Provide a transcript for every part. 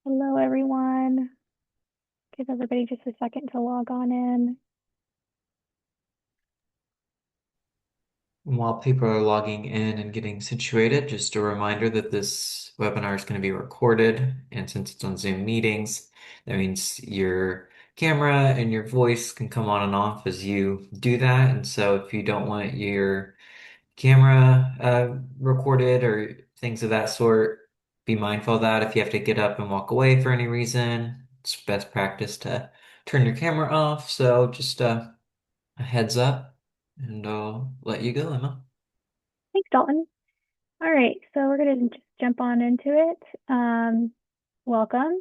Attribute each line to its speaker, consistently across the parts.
Speaker 1: Hello, everyone. Give everybody just a second to log on in.
Speaker 2: While people are logging in and getting situated, just a reminder that this webinar is going to be recorded. And since it's on Zoom meetings, that means your camera and your voice can come on and off as you do that. And so if you don't want your camera recorded or things of that sort, be mindful of that. If you have to get up and walk away for any reason, it's best practice to turn your camera off. So just a heads up, and I'll let you go, Emma.
Speaker 1: Thanks, Dalton. All right, so we're going to just jump on into it. Welcome.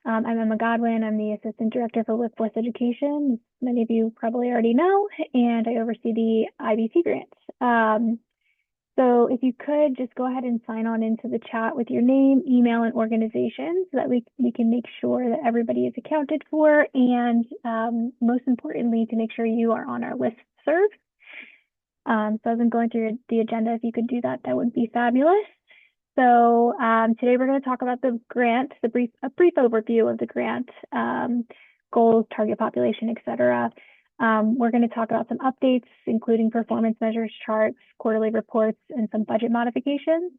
Speaker 1: I'm Emma Godwin. I'm the Assistant Director for Workforce Education. Many of you probably already know, and I oversee the IBT grants. So if you could just go ahead and sign on into the chat with your name, email, and organization so that we can make sure that everybody is accounted for, and most importantly, to make sure you are on our list serve. So as I'm going through the agenda, if you could do that, that would be fabulous. So today we're going to talk about the grant, a brief overview of the grant, goals, target population, etc. We're going to talk about some updates, including performance measures, charts, quarterly reports, and some budget modifications.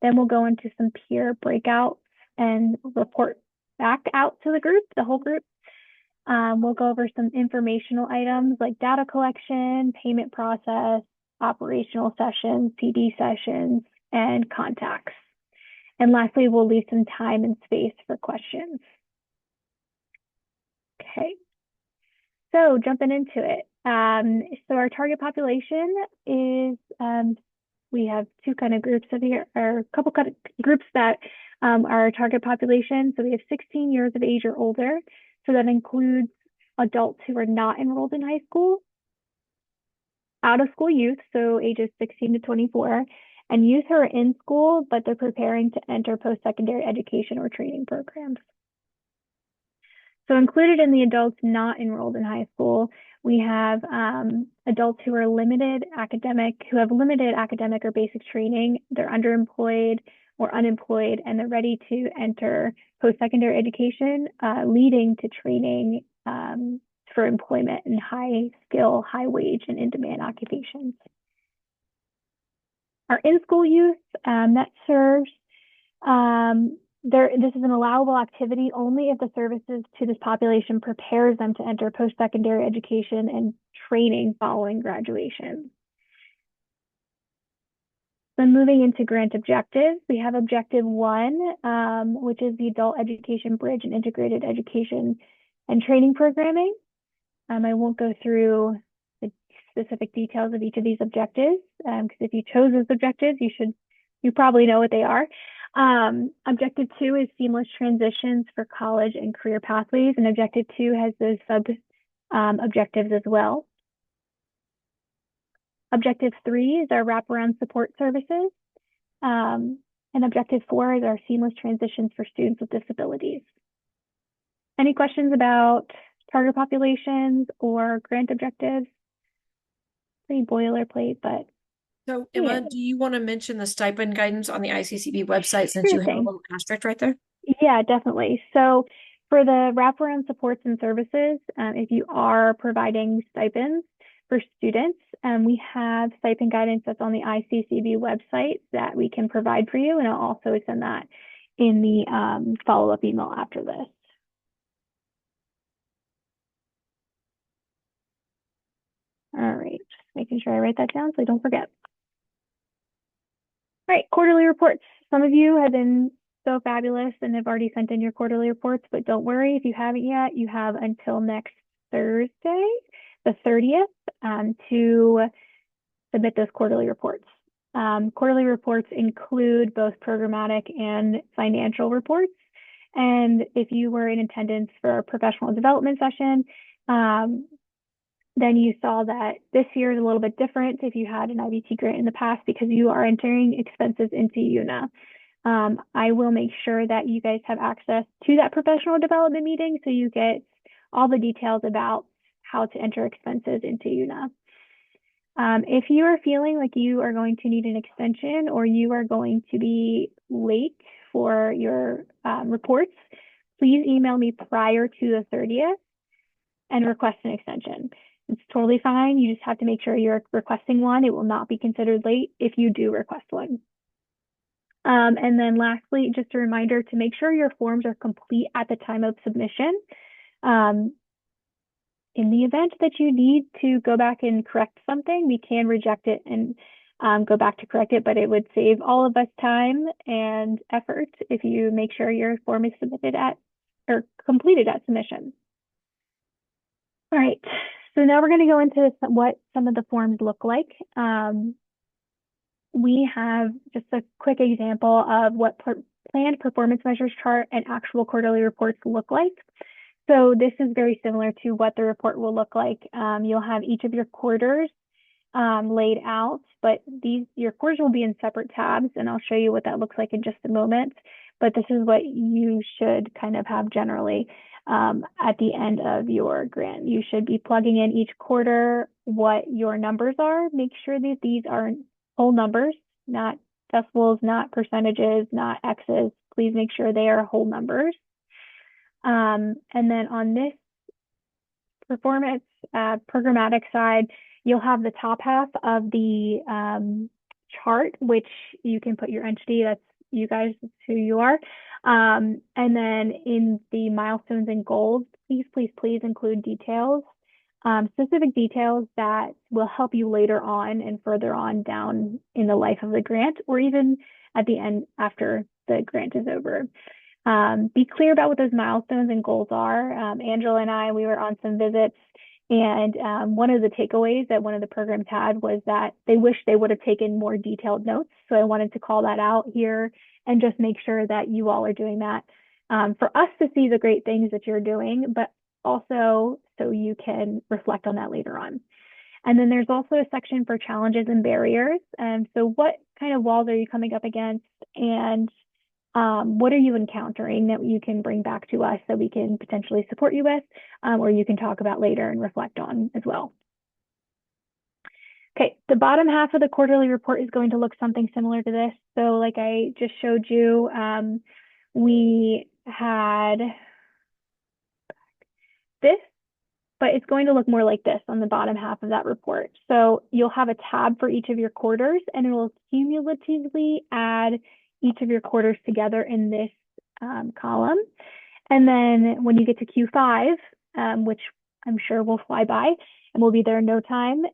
Speaker 1: Then we'll go into some peer breakouts and report back out to the group, the whole group. We'll go over some informational items like data collection, payment process, operational sessions, PD sessions, and contacts. And lastly, we'll leave some time and space for questions. Okay, so jumping into it. So our target population is, we have two kind of groups of here, or a couple kind of groups that are our target population. So we have 16 years of age or older. So that includes adults who are not enrolled in high school, out of school youth, so ages 16 to 24, and youth who are in school, but they're preparing to enter post-secondary education or training programs. So included in the adults not enrolled in high school, we have adults who are who have limited academic or basic training. They're underemployed or unemployed, and they're ready to enter post-secondary education, leading to training for employment in high skill, high wage, and in-demand occupations. Our in-school youth that serves this is an allowable activity only if the services to this population prepares them to enter post-secondary education and training following graduation. Then moving into grant objectives, we have objective 1, which is the adult education bridge and integrated education and training programming. I won't go through the specific details of each of these objectives, because if you chose those objectives, you probably know what they are. Objective 2 is seamless transitions for college and career pathways, and objective 2 has those sub objectives as well. Objective 3 is our wraparound support services, and objective 4 is our seamless transitions for students with disabilities. Any questions about target populations or grant objectives? Pretty boilerplate, but
Speaker 3: So, Emma,
Speaker 1: yeah.
Speaker 3: do you want to mention the stipend guidance on the ICCB website since
Speaker 1: Sure
Speaker 3: you have a
Speaker 1: thing.
Speaker 3: little asterisk right there?
Speaker 1: Yeah, definitely. So for the wraparound supports and services, if you are providing stipends for students, we have stipend guidance that's on the ICCB website that we can provide for you, and I'll also send that in the follow-up email after this. All right, just making sure I write that down so I don't forget. All right, quarterly reports. Some of you have been so fabulous and have already sent in your quarterly reports, but don't worry if you haven't yet. You have until next Thursday, the 30th, to submit those quarterly reports. Quarterly reports include both programmatic and financial reports. And if you were in attendance for a professional development session, then you saw that this year is a little bit different if you had an IBT grant in the past because you are entering expenses into UNA. I will make sure that you guys have access to that professional development meeting so you get all the details about how to enter expenses into UNA. If you are feeling like you are going to need an extension or you are going to be late for your reports, please email me prior to the 30th and request an extension. It's totally fine. You just have to make sure you're requesting one. It will not be considered late if you do request one. And then lastly, just a reminder to make sure your forms are complete at the time of submission. In the event that you need to go back and correct something, we can reject it and go back to correct it, but it would save all of us time and effort if you make sure your form is submitted at or completed at submission. All right, so now we're going to go into what some of the forms look like. We have just a quick example of what planned performance measures chart and actual quarterly reports look like. So this is very similar to what the report will look like. You'll have each of your quarters laid out, but your quarters will be in separate tabs, and I'll show you what that looks like in just a moment. But this is what you should kind of have generally at the end of your grant. You should be plugging in each quarter what your numbers are. Make sure that these are whole numbers, not decimals, not percentages, not X's. Please make sure they are whole numbers. And then on this performance programmatic side, you'll have the top half of the chart, which you can put your entity, that's you guys, that's who you are. And then in the milestones and goals, please include details, specific details that will help you later on and further on down in the life of the grant, or even at the end after the grant is over. Be clear about what those milestones and goals are. Angela and I, we were on some visits, and one of the takeaways that one of the programs had was that they wish they would have taken more detailed notes. So I wanted to call that out here and just make sure that you all are doing that for us to see the great things that you're doing, but also so you can reflect on that later on. And then there's also a section for challenges and barriers. So what kind of walls are you coming up against, and what are you encountering that you can bring back to us that we can potentially support you with, or you can talk about later and reflect on as well. Okay, the bottom half of the quarterly report is going to look something similar to this. So like I just showed you, we had this, but it's going to look more like this on the bottom half of that report. So you'll have a tab for each of your quarters, and it will cumulatively add each of your quarters together in this column. And then when you get to Q5, which I'm sure will fly by and we'll be there in no time,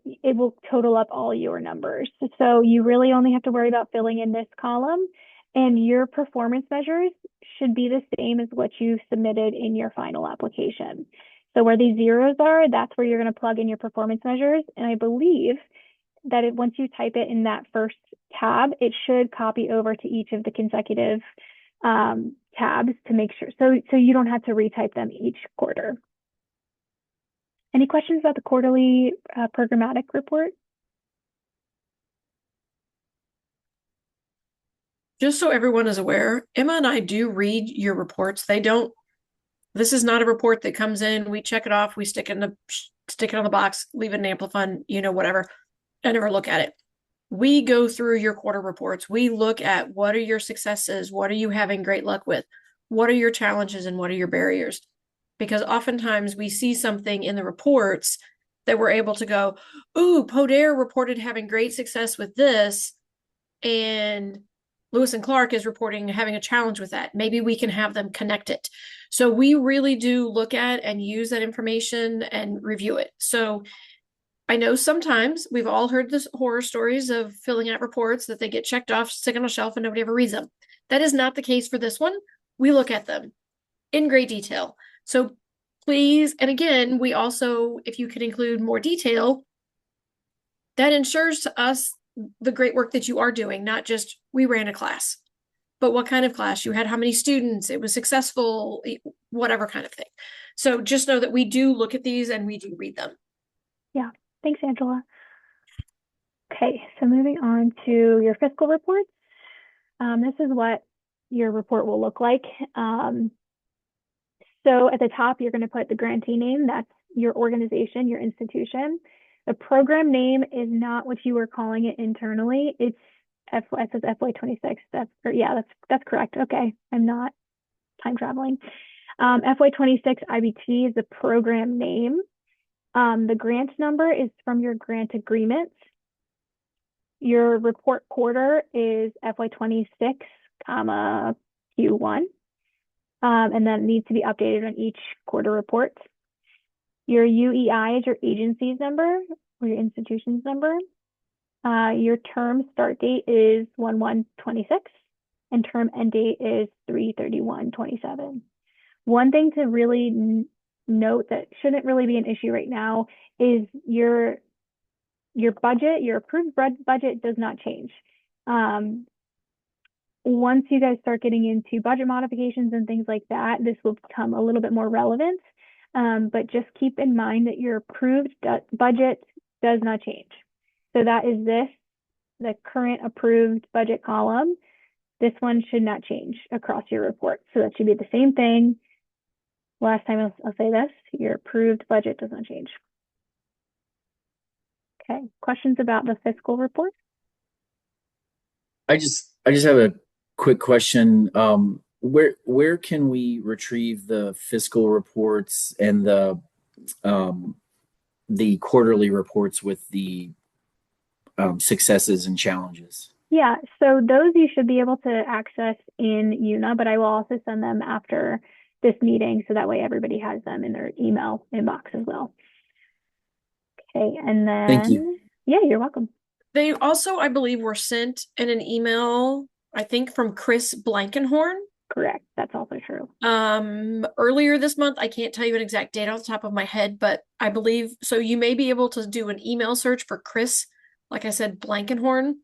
Speaker 1: it will total up all your numbers. So you really only have to worry about filling in this column, and your performance measures should be the same as what you submitted in your final application. So where these zeros are, that's where you're going to plug in your performance measures. And I believe that once you type it in that first tab, it should copy over to each of the consecutive tabs to make sure, so you don't have to retype them each quarter. Any questions about the quarterly programmatic report?
Speaker 3: Just so everyone is aware, Emma and I do read your reports. This is not a report that comes in, we check it off, we stick it on the box, leave it in Amplifund, whatever. I never look at it. We go through your quarter reports. We look at what are your successes, what are you having great luck with, what are your challenges, and what are your barriers. Because oftentimes we see something in the reports that we're able to go, ooh, Podair reported having great success with this, and Lewis and Clark is reporting having a challenge with that. Maybe we can have them connect it. So we really do look at and use that information and review it. So I know sometimes we've all heard the horror stories of filling out reports that they get checked off, stick on a shelf, and nobody ever reads them. That is not the case for this one. We look at them in great detail. So please, and again, we also, if you could include more detail, that ensures to us the great work that you are doing, not just we ran a class, but what kind of class you had, how many students, it was successful, whatever kind of thing. So just know that we do look at these and we do read them.
Speaker 1: Yeah. Thanks, Angela. Okay, so moving on to your fiscal reports. This is what your report will look like. So at the top, you're going to put the grantee name. That's your organization, your institution. The program name is not what you were calling it internally. It's it says FY26. That's correct. Okay, I'm not time traveling. FY26 IBT is the program name. The grant number is from your grant agreement. Your report quarter is FY26, comma Q1. And then it needs to be updated on each quarter report. Your UEI is your agency's number or your institution's number. Your term start date is 1/1/26 and term end date is 3/31/27. One thing to really note that shouldn't really be an issue right now is your budget, your approved budget does not change. Once you guys start getting into budget modifications and things like that, this will become a little bit more relevant. But just keep in mind that your approved budget does not change. So that is the current approved budget column. This one should not change across your report. So that should be the same thing. Last time I'll say this, your approved budget does not change. Okay, questions about the fiscal report?
Speaker 4: I just have a quick question. Where can we retrieve the fiscal reports and the quarterly reports with the successes and challenges?
Speaker 1: Yeah, so those you should be able to access in UNA, but I will also send them after this meeting so that way everybody has them in their email inbox as well. Okay, and then
Speaker 4: Thank you.
Speaker 1: Yeah, you're welcome.
Speaker 3: They also, I believe, were sent in an email, I think, from Chris Blankenhorn.
Speaker 1: Correct. That's also true.
Speaker 3: Earlier this month, I can't tell you an exact date off the top of my head, but I believe so. You may be able to do an email search for Chris, like I said, Blankenhorn,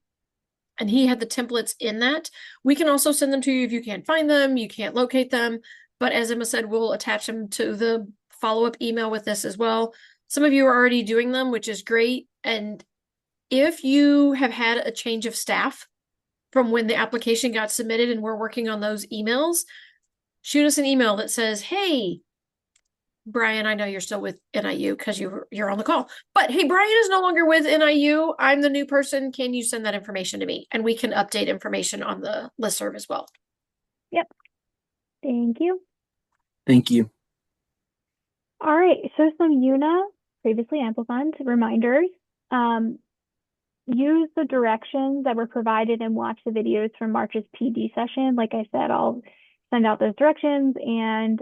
Speaker 3: and he had the templates in that. We can also send them to you if you can't find them, you can't locate them. But as Emma said, we'll attach them to the follow-up email with this as well. Some of you are already doing them, which is great. And if you have had a change of staff from when the application got submitted and we're working on those emails, shoot us an email that says, hey, Brian, I know you're still with NIU because you're on the call, but hey, Brian is no longer with NIU. I'm the new person. Can you send that information to me? And we can update information on the listserv as well.
Speaker 1: Yep. Thank you.
Speaker 4: Thank you.
Speaker 1: All right, so some UNA, previously amplified reminders. Use the directions that were provided and watch the videos from March's PD session. Like I said, I'll send out those directions and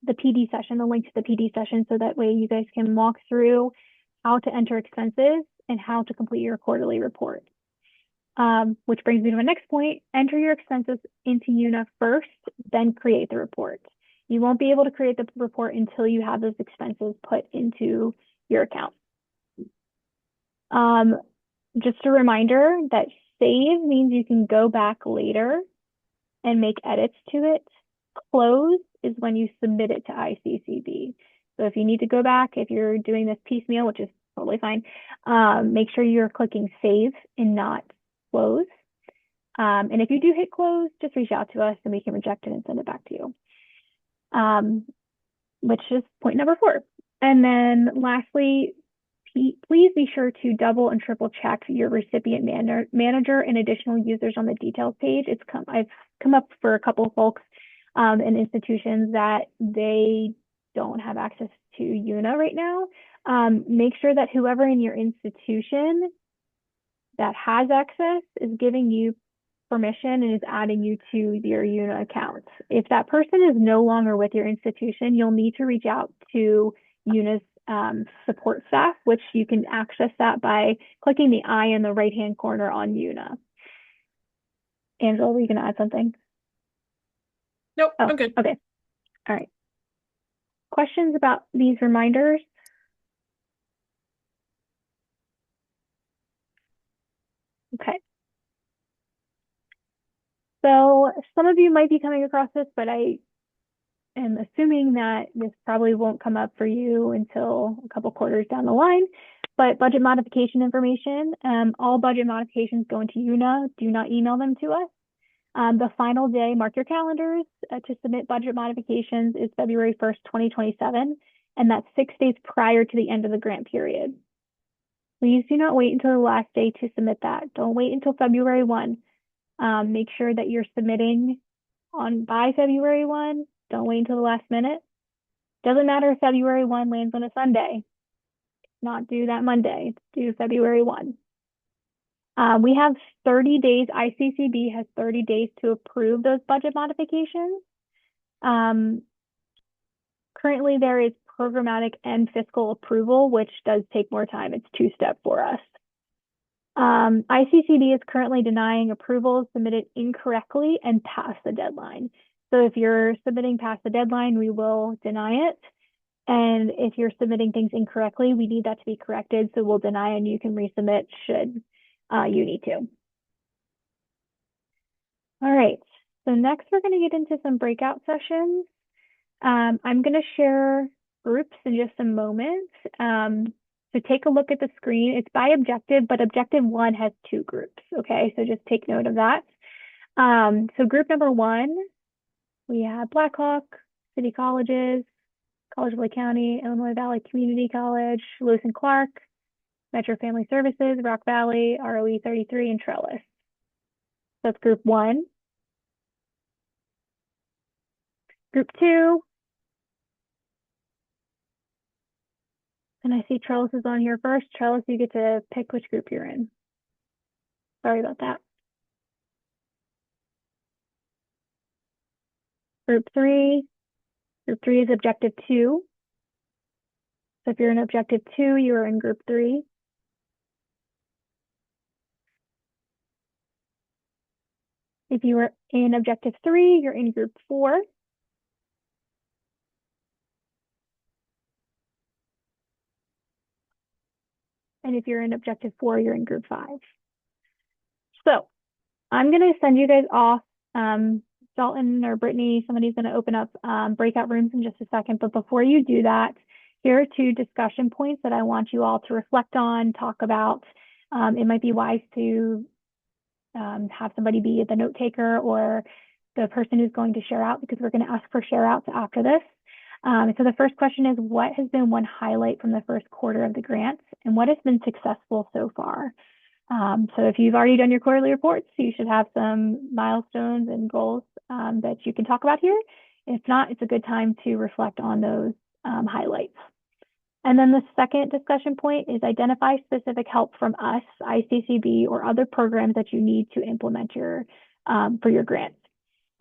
Speaker 1: the PD session, the link to the PD session, so that way you guys can walk through how to enter expenses and how to complete your quarterly report. Which brings me to my next point. Enter your expenses into UNA first, then create the report. You won't be able to create the report until you have those expenses put into your account. Just a reminder that save means you can go back later and make edits to it. Close is when you submit it to ICCB. So if you need to go back, if you're doing this piecemeal, which is totally fine, make sure you're clicking save and not close. And if you do hit close, just reach out to us and we can reject it and send it back to you. Which is point number 4. And then lastly, please be sure to double and triple check your recipient manager and additional users on the details page. I've come up for a couple of folks and institutions that they don't have access to UNA right now. Make sure that whoever in your institution that has access is giving you permission and is adding you to your UNA account. If that person is no longer with your institution, you'll need to reach out to UNA's support staff, which you can access that by clicking the I in the right-hand corner on UNA. Angela, were you going to add something?
Speaker 3: Nope,
Speaker 1: Oh,
Speaker 3: I'm good.
Speaker 1: Okay. All right. Questions about these reminders? Okay. So some of you might be coming across this, but I am assuming that this probably won't come up for you until a couple quarters down the line. But budget modification information, all budget modifications go into UNA. Do not email them to us. The final day, mark your calendars, to submit budget modifications is February 1st, 2027, and that's 6 days prior to the end of the grant period. Please do not wait until the last day to submit that. Don't wait until February 1. Make sure that you're submitting by February 1. Don't wait until the last minute. Doesn't matter if February 1 lands on a Sunday. Not due that Monday. It's due February 1. We have 30 days. ICCB has 30 days to approve those budget modifications. Currently, there is programmatic and fiscal approval, which does take more time. It's two-step for us. ICCB is currently denying approvals submitted incorrectly and past the deadline. So if you're submitting past the deadline, we will deny it. And if you're submitting things incorrectly, we need that to be corrected. So we'll deny and you can resubmit should you need to. All right. So next we're going to get into some breakout sessions. I'm going to share groups in just a moment. So take a look at the screen. It's by objective, but objective 1 has 2 groups. Okay, so just take note of that. So group number 1, we have Blackhawk, City Colleges, College of Lake County, Illinois Valley Community College, Lewis and Clark, Metro Family Services, Rock Valley, ROE 33, and Trellis. That's group 1. Group 2, and I see Trellis is on here first. Trellis, you get to pick which group you're in. Sorry about that. Group 3. Group 3 is objective 2. So if you're in objective 2, you are in group 3. If you are in objective 3, you're in group 4. And if you're in objective 4, you're in group 5. So I'm going to send you guys off. Dalton or Brittany, somebody's going to open up breakout rooms in just a second. But before you do that, here are 2 discussion points that I want you all to reflect on, talk about. It might be wise to have somebody be the note taker or the person who's going to share out, because we're going to ask for share outs after this. So the first question is, what has been one highlight from the first quarter of the grants, and what has been successful so far? So if you've already done your quarterly reports, you should have some milestones and goals that you can talk about here. If not, it's a good time to reflect on those highlights. And then the second discussion point is identify specific help from us, ICCB, or other programs that you need to implement for your grants.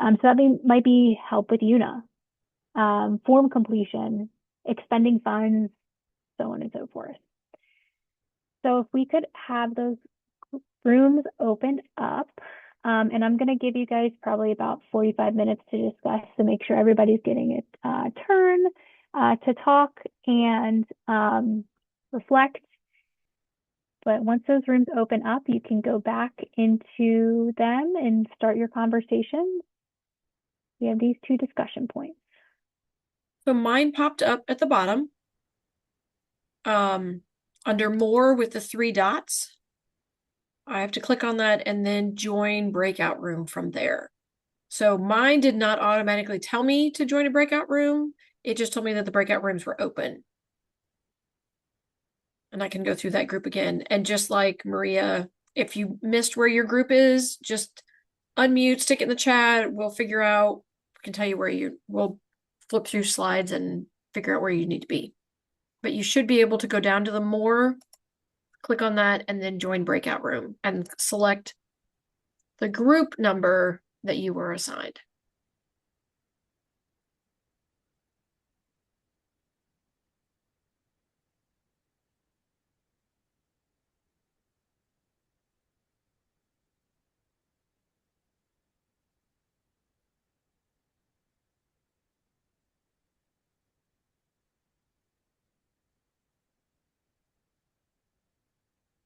Speaker 1: So that might be help with UNA, form completion, expending funds, so on and so forth. So if we could have those rooms opened up, and I'm going to give you guys probably about 45 minutes to discuss to make sure everybody's getting a turn to talk and reflect. But once those rooms open up, you can go back into them and start your conversation. We have these 2 discussion points.
Speaker 3: So mine popped up at the bottom. Under more with the 3 dots. I have to click on that and then join breakout room from there. So mine did not automatically tell me to join a breakout room. It just told me that the breakout rooms were open. And I can go through that group again. And just like Maria, if you missed where your group is, just unmute, stick it in the chat. We'll figure out, we can tell you we'll flip through slides and figure out where you need to be. But you should be able to go down to the more, click on that, and then join breakout room and select the group number that you were assigned.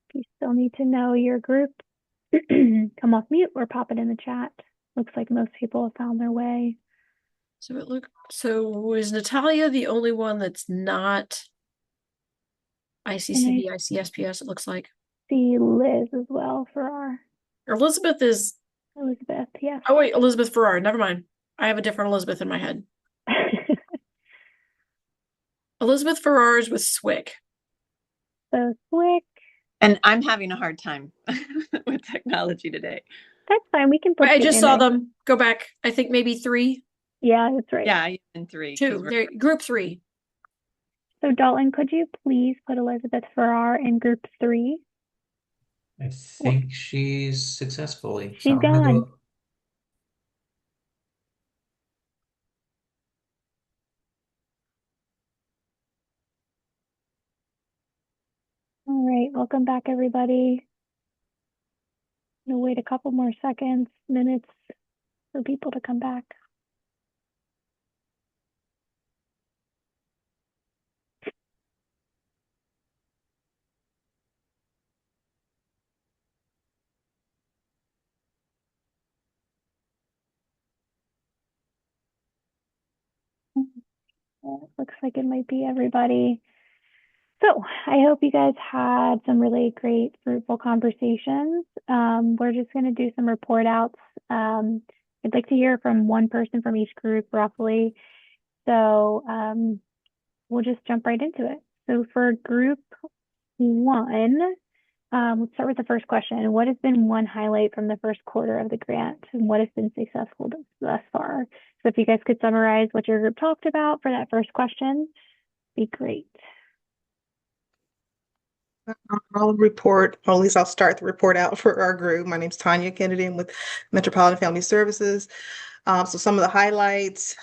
Speaker 1: If you still need to know your group, come off mute or pop it in the chat. Looks like most people have found their way.
Speaker 3: So is Natalia the only one that's not ICCB, ICSPS, it looks like?
Speaker 1: See Liz as well for our
Speaker 3: Elizabeth is
Speaker 1: Elizabeth, yes.
Speaker 3: Oh wait, Elizabeth Farrar, never mind. I have a different Elizabeth in my head. Elizabeth Farrar is with SWIC.
Speaker 1: So SWIC,
Speaker 5: And I'm having a hard time with technology today.
Speaker 1: That's fine. We can put
Speaker 3: I
Speaker 1: you
Speaker 3: just
Speaker 1: in
Speaker 3: saw
Speaker 1: there.
Speaker 3: them. Go back. I think maybe 3.
Speaker 1: Yeah, that's right.
Speaker 5: Yeah, in 3. 'cause
Speaker 3: Two. There, group 3.
Speaker 1: So Dalton, could you please put Elizabeth Farrar in group 3?
Speaker 2: I think she's successfully. So
Speaker 1: She's
Speaker 2: I'm gonna
Speaker 1: gone.
Speaker 2: go.
Speaker 1: All right, welcome back, everybody. I'm gonna wait a couple more seconds, minutes for people to come back. It looks like it might be everybody. So I hope you guys had some really great, fruitful conversations. We're just going to do some report outs. I'd like to hear from one person from each group, roughly. So we'll just jump right into it. So for group 1, let's start with the first question. What has been one highlight from the first quarter of the grant, and what has been successful thus far? So if you guys could summarize what your group talked about for that first question, be great.
Speaker 6: I'll report, or at least I'll start the report out for our group. My name's Tanya Kennedy. I'm with Metropolitan Family Services. So some of the highlights,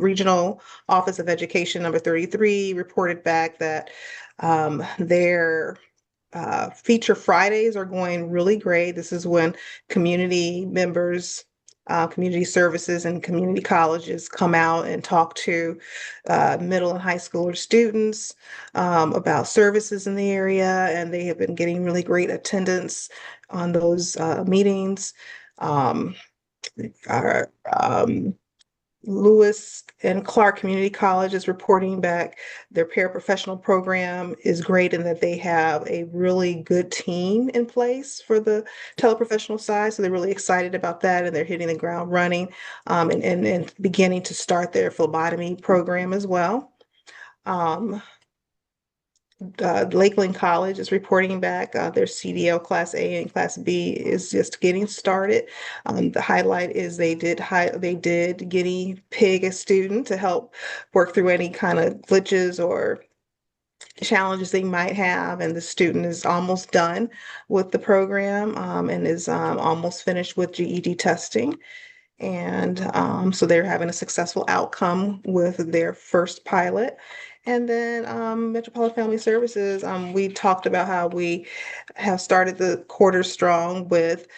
Speaker 6: Regional Office of Education number 33 reported back that their feature Fridays are going really great. This is when community members, community services, and community colleges come out and talk to middle and high schooler students about services in the area, and they have been getting really great attendance on those meetings. Our Lewis and Clark Community College is reporting back their paraprofessional program is great in that they have a really good team in place for the teleprofessional side. So they're really excited about that, and they're hitting the ground running, and beginning to start their phlebotomy program as well. Lakeland College is reporting back their CDL Class A and Class B is just getting started. The highlight is they did guinea pig a student to help work through any kind of glitches or challenges they might have, and the student is almost done with the program, and is almost finished with GED testing. And so they're having a successful outcome with their first pilot. And then Metropolitan Family Services, we talked about how we have started the quarter strong with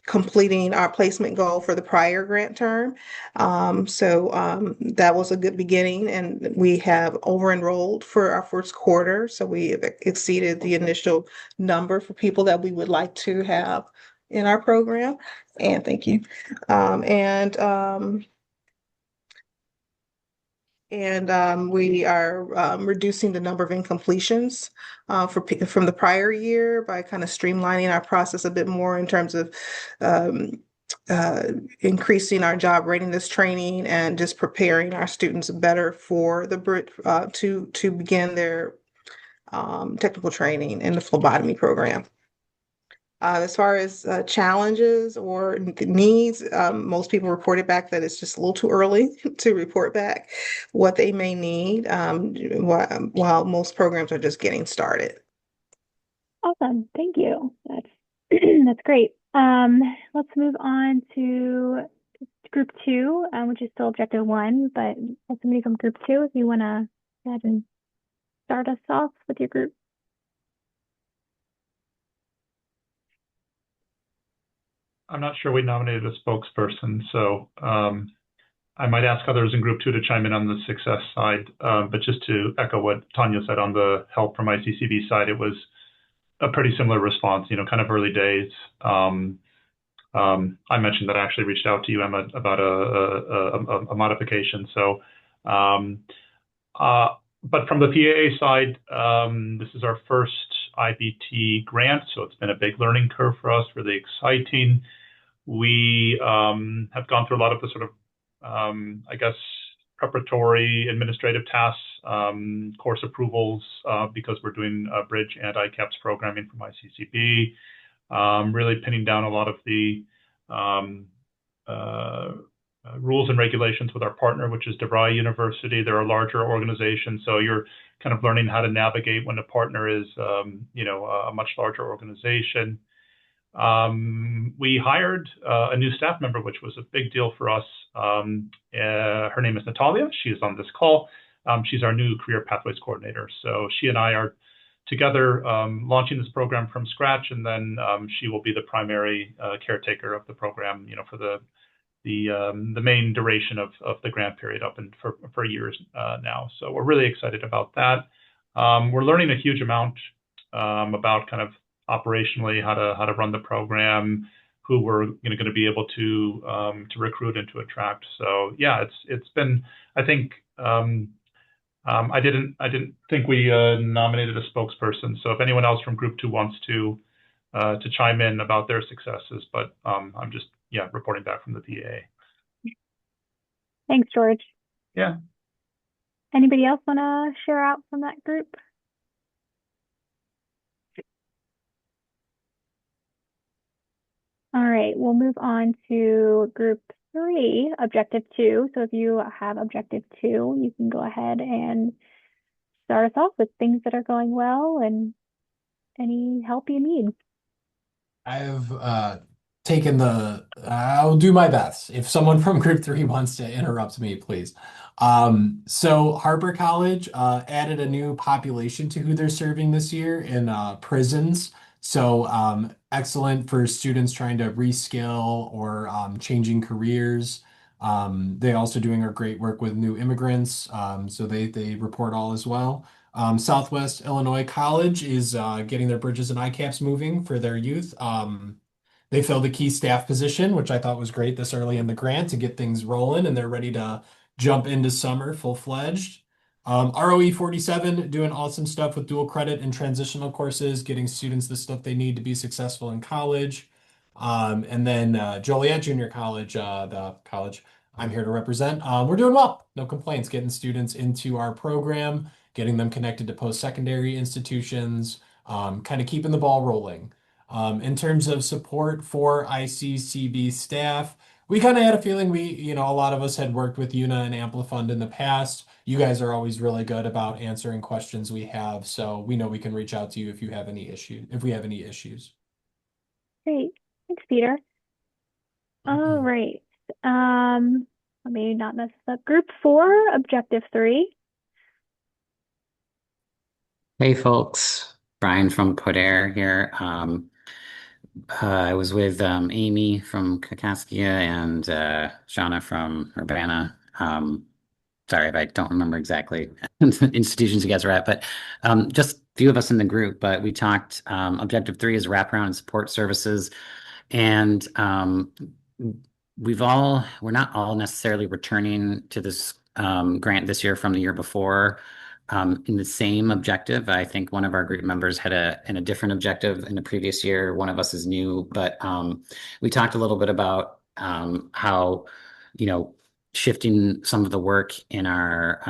Speaker 6: completing our placement goal for the prior grant term. So that was a good beginning, and we have over enrolled for our first quarter. So we have exceeded the initial number for people that we would like to have in our program. And thank you. We are reducing the number of incompletions from the prior year by kind of streamlining our process a bit more in terms of um, increasing our job readiness training and just preparing our students better for to begin their technical training in the phlebotomy program. As far as challenges or needs, most people reported back that it's just a little too early to report back what they may need, while most programs are just getting started.
Speaker 1: Awesome. Thank you. That's that's great. Let's move on to group 2, which is still objective 1, but somebody from group 2, if you want to go ahead and start us off with your group.
Speaker 7: I'm not sure we nominated a spokesperson, so I might ask others in group 2 to chime in on the success side. But just to echo what Tanya said on the help from ICCB side, it was a pretty similar response, kind of early days. I mentioned that I actually reached out to you, Emma, about a modification. So, but from the PAA side, this is our first IBT grant, so it's been a big learning curve for us, really exciting. We have gone through a lot of the sort of, I guess, preparatory administrative tasks course approvals because we're doing Bridge and ICAPS programming from ICCB, really pinning down a lot of the rules and regulations with our partner, which is DeVry University. They're a larger organization, so you're kind of learning how to navigate when a partner is, a much larger organization. We hired a new staff member, which was a big deal for us. Her name is Natalia. She is on this call. She's our new career pathways coordinator. So she and I are together launching this program from scratch, and then she will be the primary caretaker of the program, for the main duration of the grant period up and for years now. So we're really excited about that. We're learning a huge amount about kind of operationally how to run the program, who we're going to be able to recruit and to attract. So yeah, it's been, I think, I didn't think we nominated a spokesperson. So if anyone else from Group 2 wants to chime in about their successes, but I'm just reporting back from the PA.
Speaker 1: Thanks, George.
Speaker 7: Yeah.
Speaker 1: Anybody else want to share out from that group? All right, we'll move on to Group 3, Objective 2. So if you have Objective 2, you can go ahead and start us off with things that are going well and any help you need.
Speaker 8: I've I'll do my best. If someone from Group 3 wants to interrupt me, please. So Harper College added a new population to who they're serving this year in prisons. So excellent for students trying to reskill or changing careers. They also doing a great work with new immigrants. So they report all as well. Southwest Illinois College is getting their bridges and ICAPS moving for their youth. They filled a key staff position, which I thought was great this early in the grant to get things rolling, and they're ready to jump into summer full-fledged. ROE 47 doing awesome stuff with dual credit and transitional courses, getting students the stuff they need to be successful in college. And then Joliet Junior College, the college I'm here to represent, we're doing well. No complaints, getting students into our program, getting them connected to post-secondary institutions, kind of keeping the ball rolling. In terms of support for ICCB staff, we kind of had a feeling a lot of us had worked with UNA and Amplifund in the past. You guys are always really good about answering questions we have, so we know we can reach out to you if you have any if we have any issues.
Speaker 1: Great. Thanks, Peter. All right. Let me not mess this up. Group 4, Objective 3.
Speaker 9: Hey folks, Brian from Podair here. I was with Amy from Kakaskia and Shauna from Urbana. Sorry if I don't remember exactly the institutions you guys are at, but just a few of us in the group. But we talked. Objective 3 is wraparound and support services, and we're not all necessarily returning to this grant this year from the year before. In the same objective. I think one of our group members had a different objective in the previous year. One of us is new, but we talked a little bit about how, shifting some of the work in our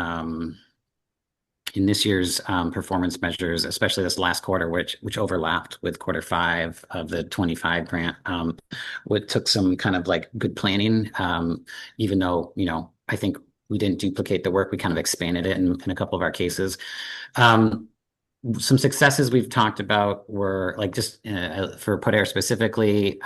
Speaker 9: in this year's performance measures, especially this last quarter, which overlapped with quarter 5 of the 25 grant, what took some kind of like good planning, even though, I think we didn't duplicate the work. We kind of expanded it in a couple of our cases. Some successes we've talked about were like just for Podair specifically,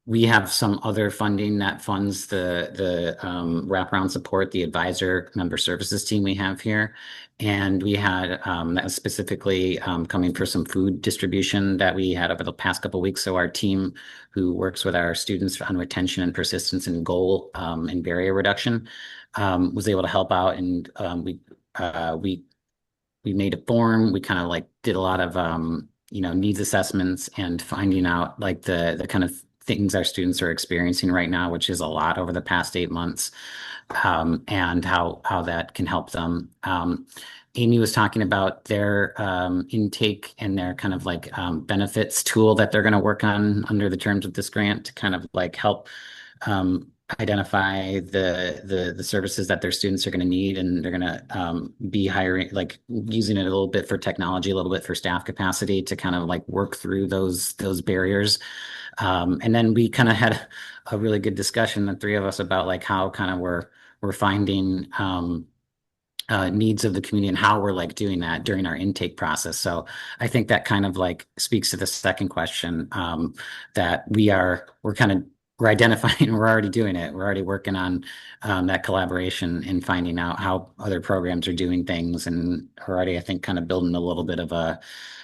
Speaker 9: we have some other funding that funds the wraparound support, the advisor member services team we have here. And we had that was specifically coming for some food distribution that we had over the past couple of weeks. So our team who works with our students on retention and persistence and goal and barrier reduction was able to help out. And we made a form. We kind of like did a lot of needs assessments and finding out like the kind of things our students are experiencing right now, which is a lot over the past 8 months, and how that can help them. Amy was talking about their intake and their kind of like benefits tool that they're going to work on under the terms of this grant to kind of like help identify the services that their students are going to need, and they're going to be hiring, like using it a little bit for technology, a little bit for staff capacity to kind of like work through those barriers. And then we kind of had a really good discussion, the three of us, about like how kind of we're finding needs of the community and how we're like doing that during our intake process. So I think that kind of like speaks to the second question, that we're identifying, we're already doing it. We're already working on that collaboration and finding out how other programs are doing things. And we're already, I think, kind of building a little bit of a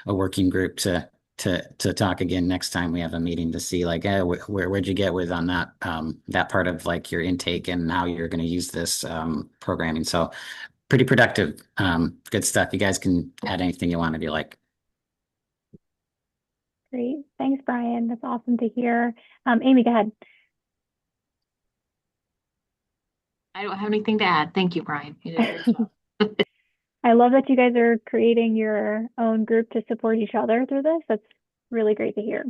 Speaker 9: working group to talk again next time we have a meeting to see like, where'd you get with on that part of like your intake and how you're going to use this programming. So pretty productive. Good stuff. You guys can add anything you want if you like.
Speaker 1: Great. Thanks, Brian. That's awesome to hear. Amy, go ahead.
Speaker 5: I don't have anything to add. Thank you, Brian. You did a great job.
Speaker 1: I love that you guys are creating your own group to support each other through this. That's really great to hear.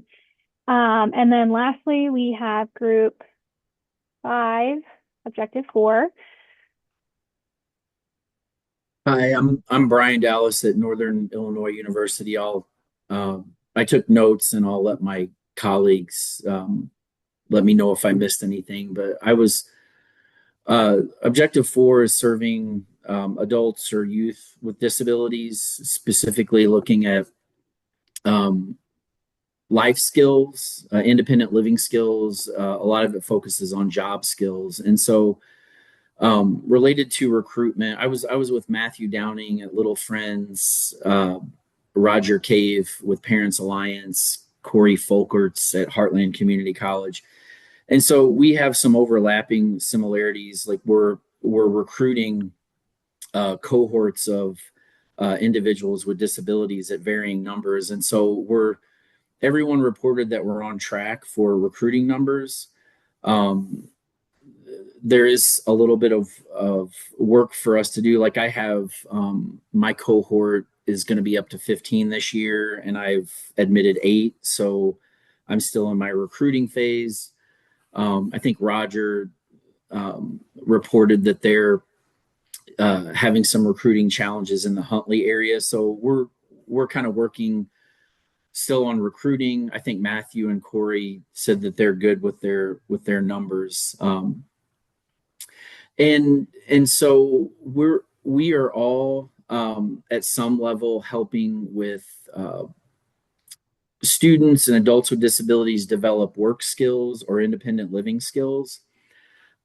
Speaker 1: And then lastly, we have group 5, objective 4.
Speaker 4: Hi, I'm Brian Dallas at Northern Illinois University. I took notes and I'll let my colleagues let me know if I missed anything. But I was objective 4 is serving adults or youth with disabilities, specifically looking at life skills, independent living skills. A lot of it focuses on job skills, and so related to recruitment, I was with Matthew Downing at Little Friends, Roger Cave with Parents Alliance, Corey Folkerts at Heartland Community College, and so we have some overlapping similarities. Like we're recruiting cohorts of individuals with disabilities at varying numbers, and so everyone reported that we're on track for recruiting numbers. There is a little bit of work for us to do. Like I have my cohort is going to be up to 15 this year, and I've admitted 8, so I'm still in my recruiting phase. I think Roger reported that they're having some recruiting challenges in the Huntley area, so we're kind of working still on recruiting. I think Matthew and Corey said that they're good with their numbers. And so we are all at some level helping with students and adults with disabilities develop work skills or independent living skills.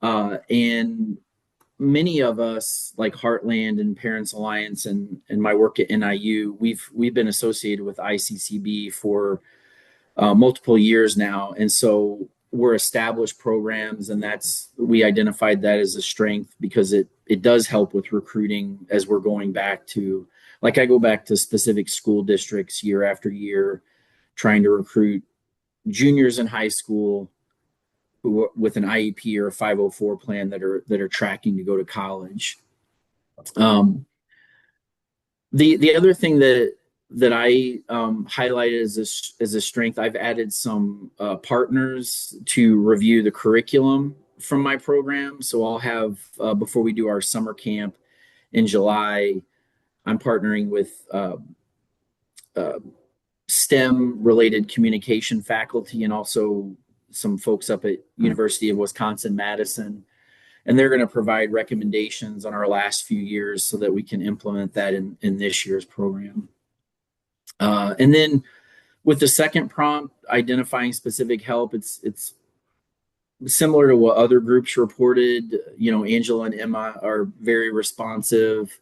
Speaker 4: And many of us, like Heartland and Parents Alliance and my work at NIU, we've been associated with ICCB for multiple years now, and so we're established programs, and we identified that as a strength because it does help with recruiting as we're going back to, like I go back to specific school districts year after year, trying to recruit juniors in high school with an IEP or a 504 plan that are tracking to go to college. The other thing that I highlighted as a strength, I've added some partners to review the curriculum from my program. So I'll have, before we do our summer camp in July, I'm partnering with STEM related communication faculty and also some folks up at University of Wisconsin-Madison. And they're going to provide recommendations on our last few years so that we can implement that in this year's program. And then with the second prompt, identifying specific help, it's similar to what other groups reported. You know, Angela and Emma are very responsive.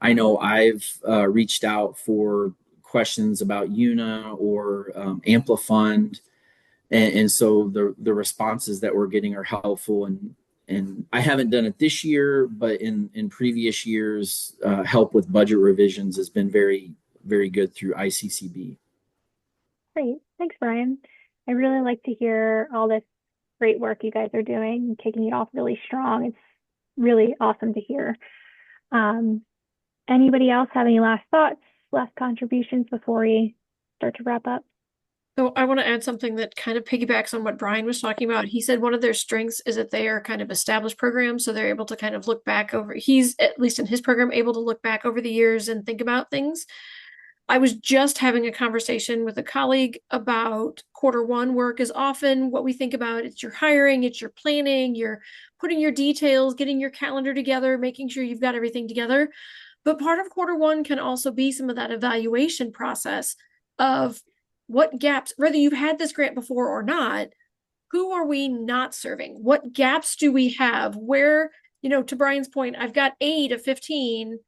Speaker 4: I know I've reached out for questions about UNA or Amplifund, and so the responses that we're getting are helpful. And I haven't done it this year, but in previous years, help with budget revisions has been very, very good through ICCB.
Speaker 1: Great. Thanks, Brian. I really like to hear all this great work you guys are doing and kicking it off really strong. It's really awesome to hear. Anybody else have any last thoughts, last contributions before we start to wrap up?
Speaker 3: So I want to add something that kind of piggybacks on what Brian was talking about. He said one of their strengths is that they are kind of established programs, so they're able to kind of look back over, he's at least in his program able to look back over the years and think about things. I was just having a conversation with a colleague about Q1 work is often what we think about. It's your hiring, it's your planning, you're putting your details, getting your calendar together, making sure you've got everything together. But part of Q1 can also be some of that evaluation process of what gaps, whether you've had this grant before or not, who are we not serving? What gaps do we have? Where, to Brian's point, I've got 8 of 15.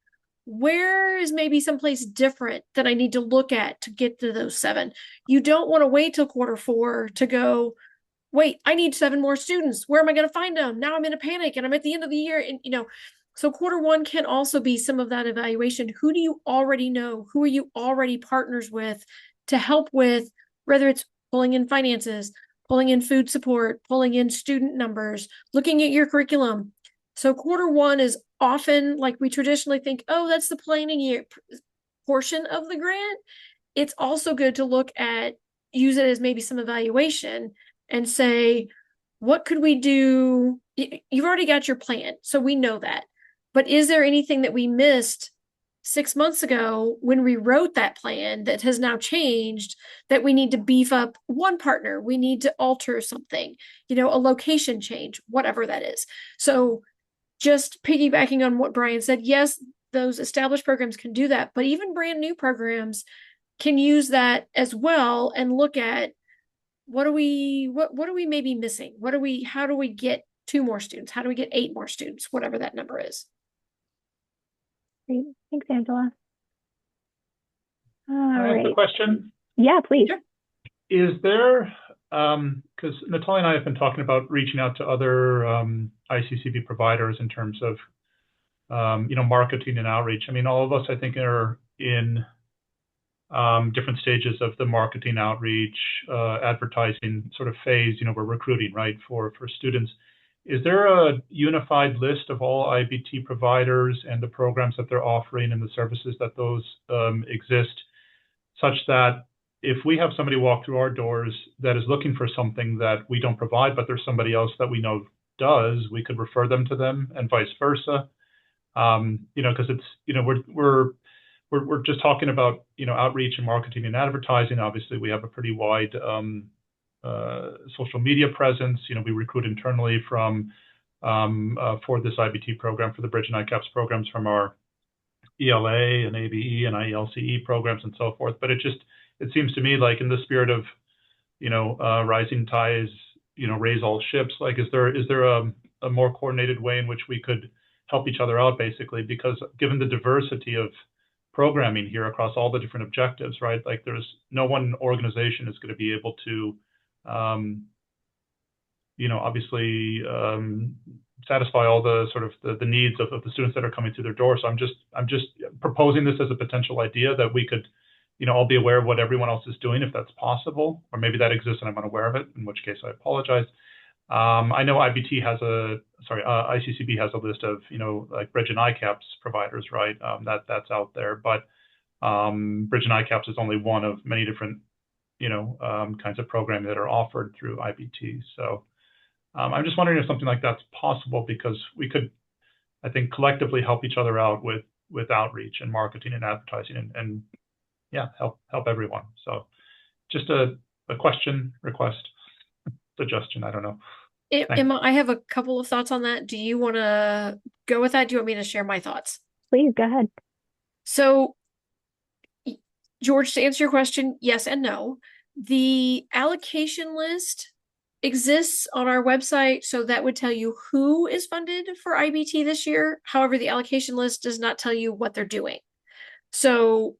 Speaker 3: Where is maybe someplace different that I need to look at to get to those 7? You don't want to wait till Q4 to go, wait, I need 7 more students. Where am I going to find them? Now I'm in a panic and I'm at the end of the year. And, so Q1 can also be some of that evaluation. Who do you already know? Who are you already partners with to help with, whether it's pulling in finances, pulling in food support, pulling in student numbers, looking at your curriculum. So Q1 is often like we traditionally think, oh, that's the planning year portion of the grant. It's also good to look at, use it as maybe some evaluation and say, what could we do? You've already got your plan, so we know that. But is there anything that we missed 6 months ago when we wrote that plan that has now changed, that we need to beef up one partner, we need to alter something, a location change, whatever that is. So just piggybacking on what Brian said, yes, those established programs can do that, but even brand new programs can use that as well and look at what are we maybe missing? How do we get 2 more students? How do we get 8 more students? Whatever that number is.
Speaker 1: Great. Thanks, Angela. All
Speaker 7: Can I ask
Speaker 1: right.
Speaker 7: a question?
Speaker 1: Yeah, please.
Speaker 3: Sure.
Speaker 7: Is there, because Natalia and I have been talking about reaching out to other ICCB providers in terms of, marketing and outreach. I mean, all of us, I think, are in different stages of the marketing outreach, advertising sort of phase. We're recruiting, right, for students. Is there a unified list of all IBT providers and the programs that they're offering and the services that those exist, such that if we have somebody walk through our doors that is looking for something that we don't provide, but there's somebody else that we know does, we could refer them to them and vice versa? Because it's, we're just talking about, outreach and marketing and advertising. Obviously, we have a pretty wide social media presence. We recruit internally from for this IBT program, for the Bridge and ICAPS programs, from our ELA and ABE and IELCE programs and so forth. But it seems to me like, in the spirit of, rising tides, raise all ships. Like, is there a more coordinated way in which we could help each other out, basically? Because given the diversity of programming here across all the different objectives, right? Like, there's no one organization is going to be able to, obviously, satisfy all the sort of the needs of the students that are coming through their door. So I'm just proposing this as a potential idea that we could, all be aware of what everyone else is doing, if that's possible, or maybe that exists and I'm unaware of it, in which case I apologize. I know ICCB has a list of, like Bridge and ICAPS providers, right? That's out there, but Bridge and ICAPS is only one of many different, kinds of programming that are offered through IBT. So I'm just wondering if something like that's possible, because we could, I think, collectively help each other out with outreach and marketing and advertising, and yeah, help everyone. So just a question, request, suggestion. I don't know.
Speaker 3: Emma, I have a couple of thoughts on that. Do you want to go with that? Do you want me to share my thoughts?
Speaker 1: Please go ahead.
Speaker 3: So, George, to answer your question, yes and no. The allocation list exists on our website, so that would tell you who is funded for IBT this year. However, the allocation list does not tell you what they're doing. So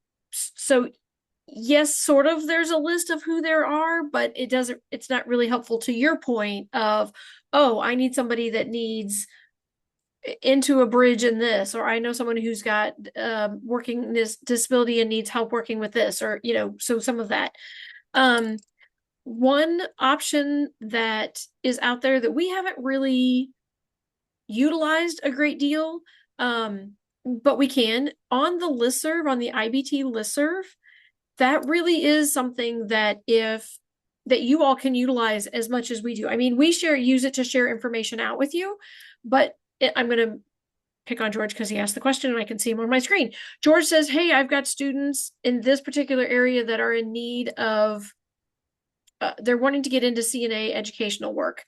Speaker 3: yes, sort of, there's a list of who there are, but it's not really helpful to your point of, oh, I need somebody that needs into a bridge in this, or I know someone who's got working this disability and needs help working with this, or, so some of that. One option that is out there that we haven't really utilized a great deal, but we can, on the listserv, on the IBT listserv, that really is something that you all can utilize as much as we do. I mean, we use it to share information out with you, but I'm going to pick on George because he asked the question and I can see him on my screen. George says, hey, I've got students in this particular area that are in need of, they're wanting to get into CNA educational work.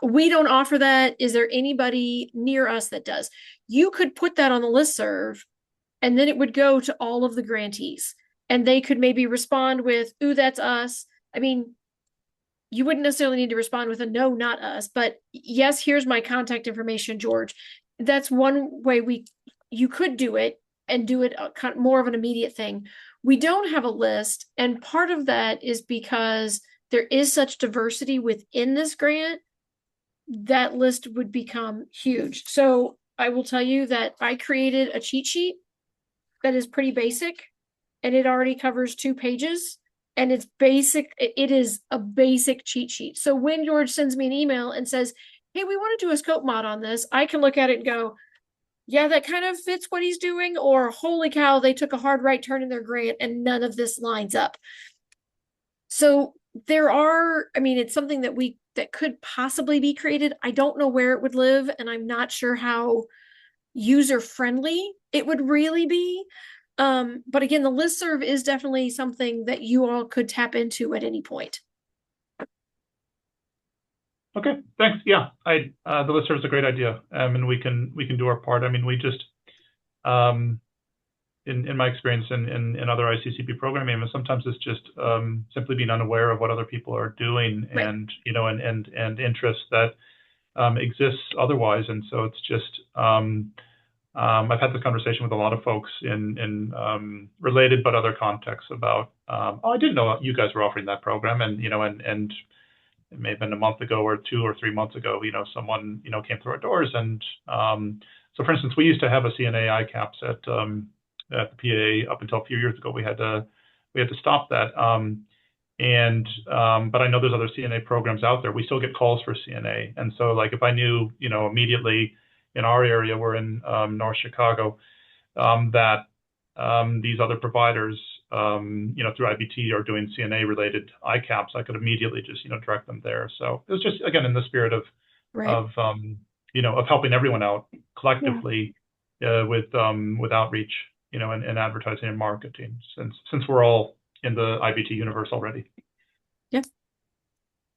Speaker 3: We don't offer that. Is there anybody near us that does? You could put that on the listserv and then it would go to all of the grantees and they could maybe respond with, ooh, that's us. I mean, you wouldn't necessarily need to respond with a no, not us, but yes, here's my contact information, George. That's one way you could do it and do it kind of more of an immediate thing. We don't have a list, and part of that is because there is such diversity within this grant. That list would become huge. So I will tell you that I created a cheat sheet that is pretty basic, and it already covers 2 pages. And it's basic. It is a basic cheat sheet. So when George sends me an email and says, hey, we want to do a scope mod on this, I can look at it and go, yeah, that kind of fits what he's doing. Or holy cow, they took a hard right turn in their grant and none of this lines up. So it's something that could possibly be created. I don't know where it would live, and I'm not sure how user friendly it would really be. But again, the listserv is definitely something that you all could tap into at any point.
Speaker 7: Okay, thanks. Yeah, the listserv is a great idea, and we can do our part. I mean, we just in my experience in other ICCP programming, sometimes it's just simply being unaware of what other people are doing,
Speaker 3: right.
Speaker 7: and and interests that exists otherwise, and so it's just. I've had this conversation with a lot of folks in related but other contexts about, oh, I didn't know you guys were offering that program, and and it may have been a month ago or 2 or 3 months ago, someone came through our doors, and so for instance, we used to have a CNA ICAPS at the PA up until a few years ago. We had to stop that, but I know there's other CNA programs out there. We still get calls for CNA, and so like if I knew immediately. In our area, we're in North Chicago, that these other providers, through IBT are doing CNA-related ICAPS. I could immediately just, direct them there. So it was just, again, in the spirit of helping everyone out collectively with outreach, and advertising and marketing, since we're all in the IBT universe already.
Speaker 3: Yes.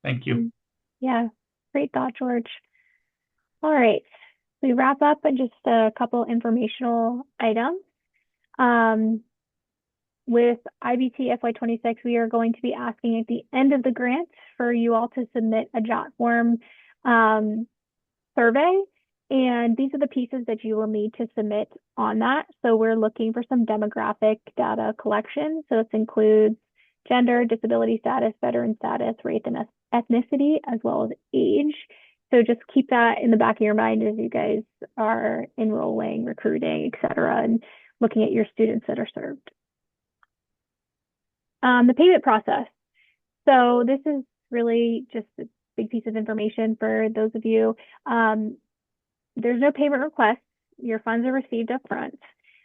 Speaker 7: Thank you.
Speaker 1: Yeah, great thought, George. All right. We wrap up with just a couple informational items. With IBT FY26, we are going to be asking at the end of the grant for you all to submit a jot form survey. And these are the pieces that you will need to submit on that. So we're looking for some demographic data collection. So this includes gender, disability status, veteran status, race, and ethnicity, as well as age. So just keep that in the back of your mind as you guys are enrolling, recruiting, et cetera, and looking at your students that are served. The payment process. So this is really just a big piece of information for those of you. There's no payment request. Your funds are received up front.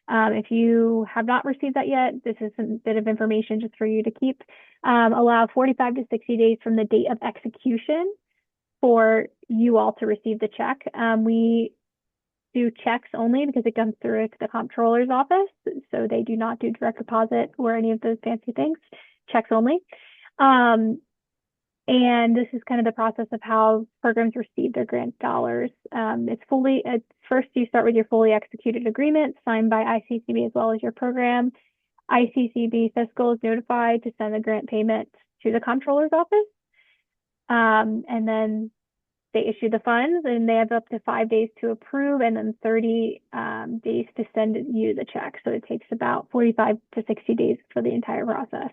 Speaker 1: If you have not received that yet, this is a bit of information just for you to keep. Allow 45 to 60 days from the date of execution for you all to receive the check. We do checks only because it comes through the comptroller's office. So they do not do direct deposit or any of those fancy things, checks only. And this is kind of the process of how programs receive their grant dollars. First you start with your fully executed agreement signed by ICCB as well as your program. ICCB fiscal is notified to send the grant payment to the comptroller's office. And then they issue the funds, and they have up to 5 days to approve, and then 30 days to send you the check. So it takes about 45 to 60 days for the entire process.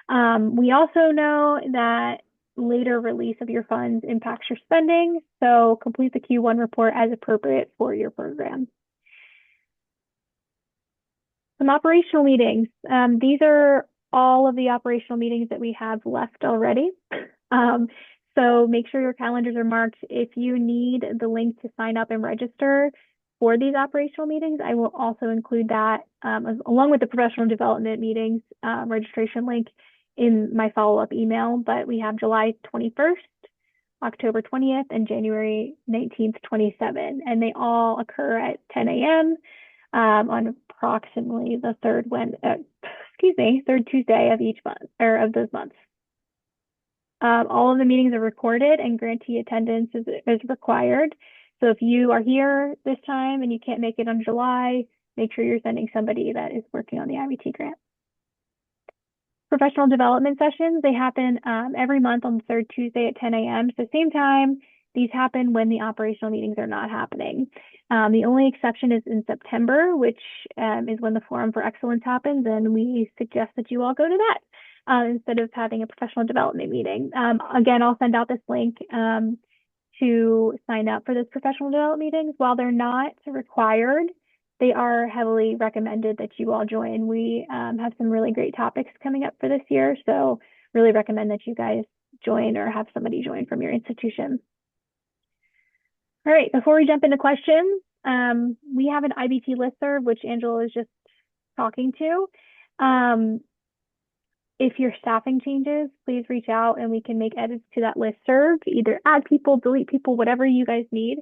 Speaker 1: We also know that later release of your funds impacts your spending, so complete the Q1 report as appropriate for your program. Some operational meetings. These are all of the operational meetings that we have left already. So make sure your calendars are marked. If you need the link to sign up and register, for these operational meetings. I will also include that along with the professional development meetings registration link in my follow-up email. But we have July 21st, October 20th, and January 19th, 27, and they all occur at 10 a.m. On approximately the third Tuesday of each month or of those months. All of the meetings are recorded and grantee attendance is required. So if you are here this time and you can't make it on July, make sure you're sending somebody that is working on the IBT grant. Professional development sessions, they happen every month on the third Tuesday at 10 a.m. So same time, these happen when the operational meetings are not happening. The only exception is in September, which is when the Forum for Excellence happens, and we suggest that you all go to that instead of having a professional development meeting. Again, I'll send out this link to sign up for those professional development meetings. While they're not required, they are heavily recommended that you all join. We have some really great topics coming up for this year, so really recommend that you guys join or have somebody join from your institution. All right, before we jump into questions, we have an IBT listserv, which Angela is just talking to. If your staffing changes, please reach out and we can make edits to that listserv, either add people, delete people, whatever you guys need.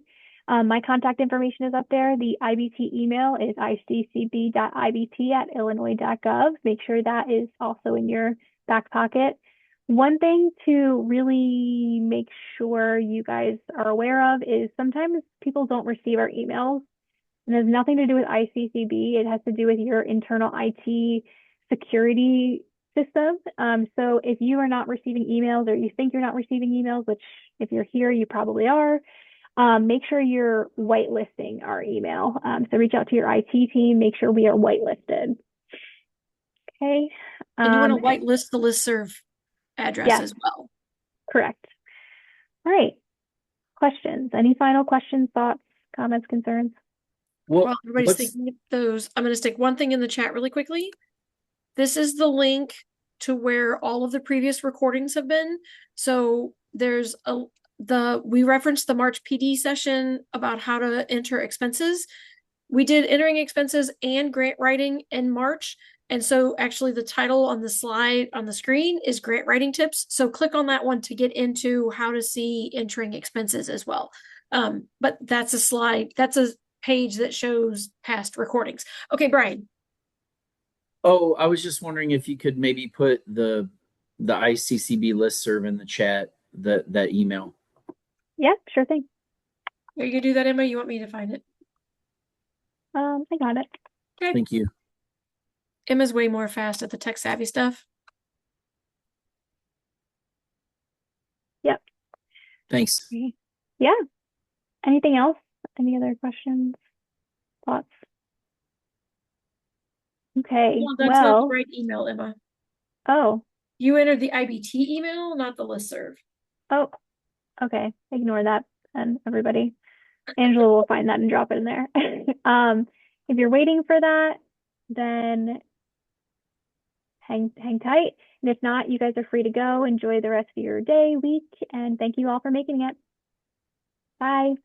Speaker 1: My contact information is up there. The IBT email is iccb.ibt@illinois.gov. Make sure that is also in your back pocket. One thing to really make sure you guys are aware of is sometimes people don't receive our emails. And it has nothing to do with ICCB. It has to do with your internal IT security system. So if you are not receiving emails or you think you're not receiving emails, which if you're here, you probably are, make sure you're whitelisting our email. So reach out to your IT team, make sure we are whitelisted. Okay.
Speaker 3: And you want to whitelist the listserv address
Speaker 1: yes,
Speaker 3: as well.
Speaker 1: Correct. All right. Questions? Any final questions, thoughts, comments, concerns?
Speaker 3: Well, everybody's thinking of those. I'm going to stick one thing in the chat really quickly. This is the link to where all of the previous recordings have been. So there's we referenced the March PD session about how to enter expenses. We did entering expenses and grant writing in March. And so actually the title on the slide on the screen is grant writing tips. So click on that one to get into how to see entering expenses as well. But that's a slide, that's a page that shows past recordings. Okay, Brian.
Speaker 4: Oh, I was just wondering if you could maybe put the ICCB listserv in the chat, that email.
Speaker 1: Yeah, sure thing.
Speaker 3: Are you gonna do that, Emma? You want me to find it?
Speaker 1: I got it.
Speaker 3: Okay.
Speaker 4: Thank you.
Speaker 3: Emma's way more fast at the tech savvy stuff.
Speaker 1: Yep.
Speaker 4: Thanks.
Speaker 1: Yeah. Anything else? Any other questions? Thoughts? Okay.
Speaker 3: Well, that's not the right email, Emma.
Speaker 1: Oh.
Speaker 3: You entered the IBT email, not the listserv.
Speaker 1: Oh, okay. Ignore that and everybody. Angela will find that and drop it in there. If you're waiting for that, then hang tight. And if not, you guys are free to go. Enjoy the rest of your day, week, and thank you all for making it. Bye.